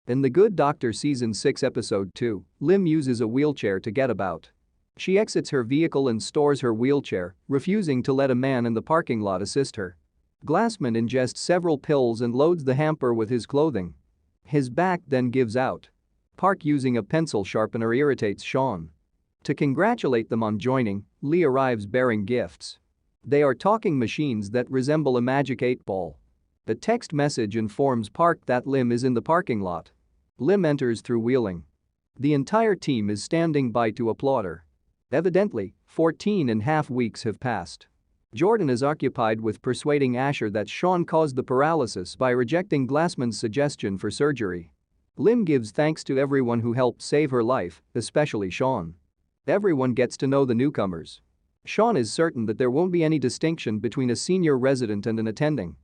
In The Good Doctor Season 6 Episode 2, Lim uses a wheelchair to get about. She exits her vehicle and stores her wheelchair, refusing to let a man in the parking lot assist her. Glassman ingests several pills and loads the hamper with his clothing. His back then gives out. Park using a pencil sharpener irritates Sean. To congratulate them on joining, Lee arrives bearing gifts. They are talking machines that resemble a magic 8-ball. A text message informs Park that Lim is in the parking lot. Lim enters through wheeling. The entire team is standing by to applaud her. Evidently, 14.5 weeks have passed. Jordan is occupied with persuading Asher that Sean caused the paralysis by rejecting Glassman's suggestion for surgery. Lim gives thanks to everyone who helped save her life, especially Sean. Everyone gets to know the newcomers. Sean is certain that there won't be any distinction between a senior resident and an attending.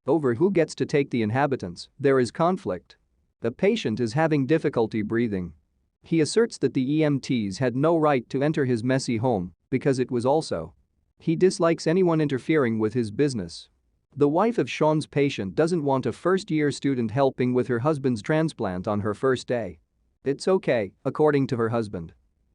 Over who gets to take the inhabitants, there is conflict. The patient is having difficulty breathing. He asserts that the EMTs had no right to enter his messy home because it was also. He dislikes anyone interfering with his business. The wife of Sean's patient doesn't want a first-year student helping with her husband's transplant on her first day. It's okay, according to her husband.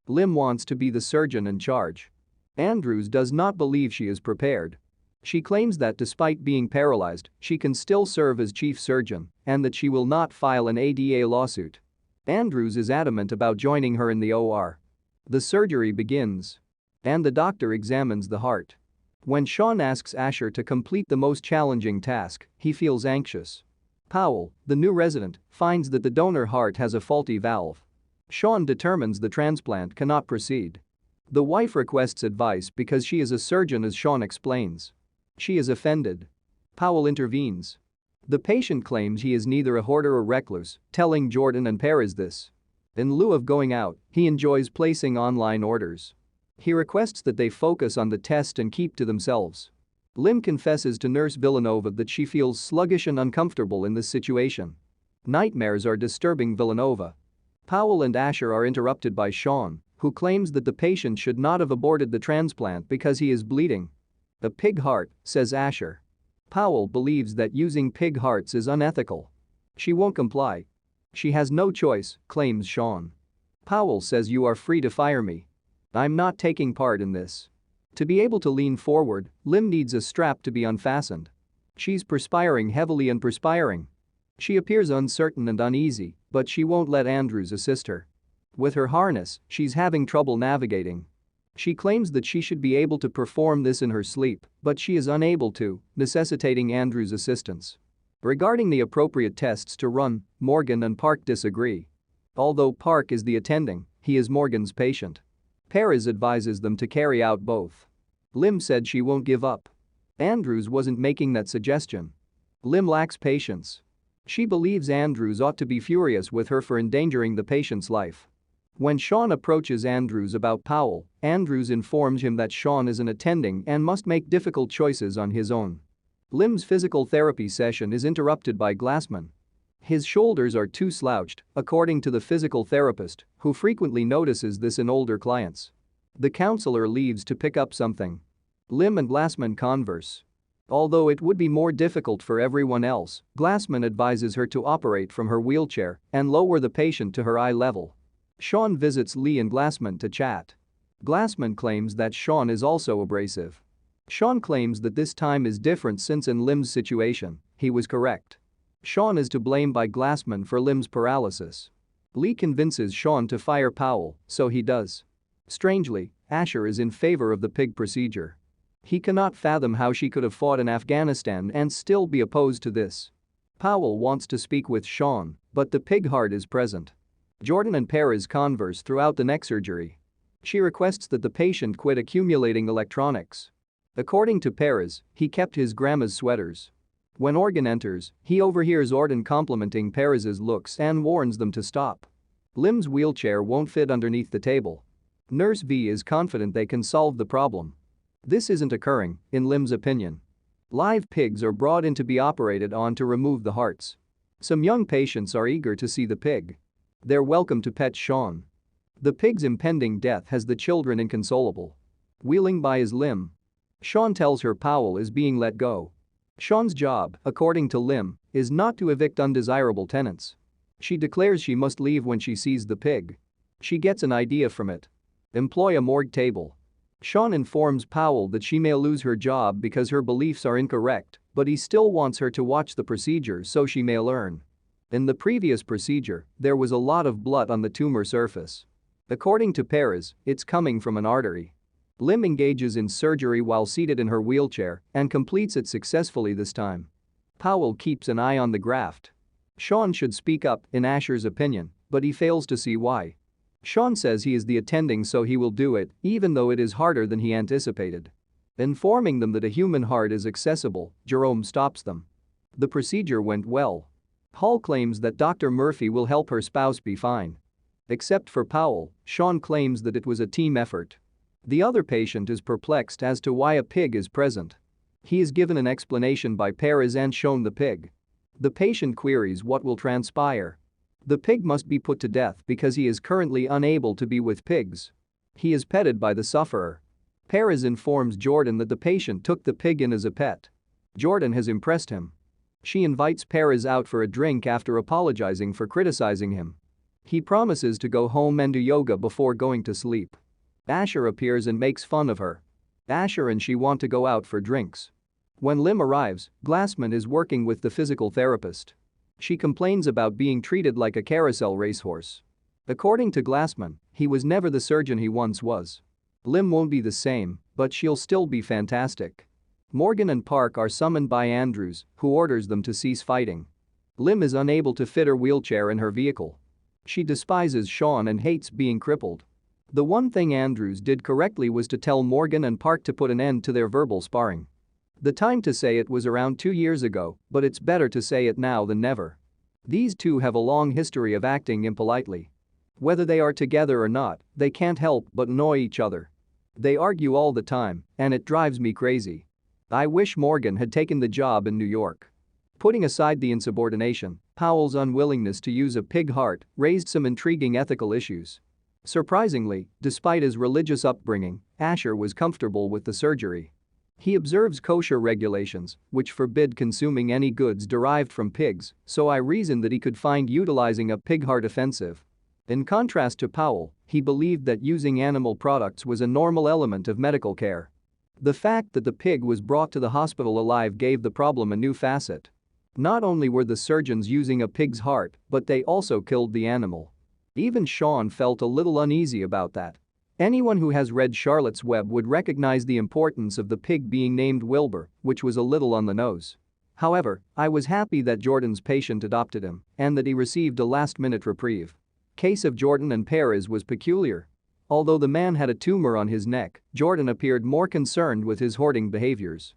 Lim wants to be the surgeon in charge. Andrews does not believe she is prepared. She claims that despite being paralyzed, she can still serve as chief surgeon and that she will not file an ADA lawsuit. Andrews is adamant about joining her in the OR. The surgery begins. And the doctor examines the heart. When Sean asks Asher to complete the most challenging task, he feels anxious. Powell, the new resident, finds that the donor heart has a faulty valve. Sean determines the transplant cannot proceed. The wife requests advice because she is a surgeon, as Sean explains. She is offended. Powell intervenes. The patient claims he is neither a hoarder or recluse, telling Jordan and Perez this. In lieu of going out, he enjoys placing online orders. He requests that they focus on the test and keep to themselves. Lim confesses to Nurse Villanova that she feels sluggish and uncomfortable in this situation. Nightmares are disturbing Villanova. Powell and Asher are interrupted by Sean, who claims that the patient should not have aborted the transplant because he is bleeding. A pig heart, says Asher. Powell believes that using pig hearts is unethical. She won't comply. She has no choice, claims Sean. Powell says, "You are free to fire me. I'm not taking part in this." To be able to lean forward, Lim needs a strap to be unfastened. She's perspiring heavily and perspiring. She appears uncertain and uneasy, but she won't let Andrews assist her. With her harness, she's having trouble navigating. She claims that she should be able to perform this in her sleep, but she is unable to, necessitating Andrews' assistance. Regarding the appropriate tests to run, Morgan and Park disagree. Although Park is the attending, he is Morgan's patient. Perez advises them to carry out both. Lim said she won't give up. Andrews wasn't making that suggestion. Lim lacks patience. She believes Andrews ought to be furious with her for endangering the patient's life. When Sean approaches Andrews about Powell, Andrews informs him that Sean is an attending and must make difficult choices on his own. Lim's physical therapy session is interrupted by Glassman. His shoulders are too slouched, according to the physical therapist, who frequently notices this in older clients. The counselor leaves to pick up something. Lim and Glassman converse. Although it would be more difficult for everyone else, Glassman advises her to operate from her wheelchair and lower the patient to her eye level. Sean visits Lee and Glassman to chat. Glassman claims that Sean is also abrasive. Sean claims that this time is different since in Lim's situation, he was correct. Sean is to blame by Glassman for Lim's paralysis. Lee convinces Sean to fire Powell, so he does. Strangely, Asher is in favor of the pig procedure. He cannot fathom how she could have fought in Afghanistan and still be opposed to this. Powell wants to speak with Sean, but the pig heart is present. Jordan and Perez converse throughout the neck surgery. She requests that the patient quit accumulating electronics. According to Perez, he kept his grandma's sweaters. When Organ enters, he overhears Orton complimenting Perez's looks and warns them to stop. Lim's wheelchair won't fit underneath the table. Nurse V is confident they can solve the problem. This isn't occurring, in Lim's opinion. Live pigs are brought in to be operated on to remove the hearts. Some young patients are eager to see the pig. They're welcome to pet Sean. The pig's impending death has the children inconsolable. Wheeling by is Lim. Sean tells her Powell is being let go. Sean's job, according to Lim, is not to evict undesirable tenants. She declares she must leave when she sees the pig. She gets an idea from it. Employ a morgue table. Sean informs Powell that she may lose her job because her beliefs are incorrect, but he still wants her to watch the procedure so she may learn. In the previous procedure, there was a lot of blood on the tumor surface. According to Perez, it's coming from an artery. Lim engages in surgery while seated in her wheelchair and completes it successfully this time. Powell keeps an eye on the graft. Sean should speak up, in Asher's opinion, but he fails to see why. Sean says he is the attending so he will do it, even though it is harder than he anticipated. Informing them that a human heart is accessible, Jerome stops them. The procedure went well. Hall claims that Dr. Murphy will help her spouse be fine. Except for Powell, Sean claims that it was a team effort. The other patient is perplexed as to why a pig is present. He is given an explanation by Perez and shown the pig. The patient queries what will transpire. The pig must be put to death because he is currently unable to be with pigs. He is petted by the sufferer. Perez informs Jordan that the patient took the pig in as a pet. Jordan has impressed him. She invites Perez out for a drink after apologizing for criticizing him. He promises to go home and do yoga before going to sleep. Asher appears and makes fun of her. Asher and she want to go out for drinks. When Lim arrives, Glassman is working with the physical therapist. She complains about being treated like a carousel racehorse. According to Glassman, he was never the surgeon he once was. Lim won't be the same, but she'll still be fantastic. Morgan and Park are summoned by Andrews, who orders them to cease fighting. Lim is unable to fit her wheelchair in her vehicle. She despises Sean and hates being crippled. The one thing Andrews did correctly was to tell Morgan and Park to put an end to their verbal sparring. The time to say it was around 2 years ago, but it's better to say it now than never. These two have a long history of acting impolitely. Whether they are together or not, they can't help but annoy each other. They argue all the time, and it drives me crazy. I wish Morgan had taken the job in New York. Putting aside the insubordination, Powell's unwillingness to use a pig heart raised some intriguing ethical issues. Surprisingly, despite his religious upbringing, Asher was comfortable with the surgery. He observes kosher regulations, which forbid consuming any goods derived from pigs, so I reasoned that he could find utilizing a pig heart offensive. In contrast to Powell, he believed that using animal products was a normal element of medical care. The fact that the pig was brought to the hospital alive gave the problem a new facet. Not only were the surgeons using a pig's heart, but they also killed the animal. Even Sean felt a little uneasy about that. Anyone who has read Charlotte's Web would recognize the importance of the pig being named Wilbur, which was a little on the nose. However, I was happy that Jordan's patient adopted him and that he received a last-minute reprieve. Case of Jordan and Perez was peculiar. Although the man had a tumor on his neck, Jordan appeared more concerned with his hoarding behaviors.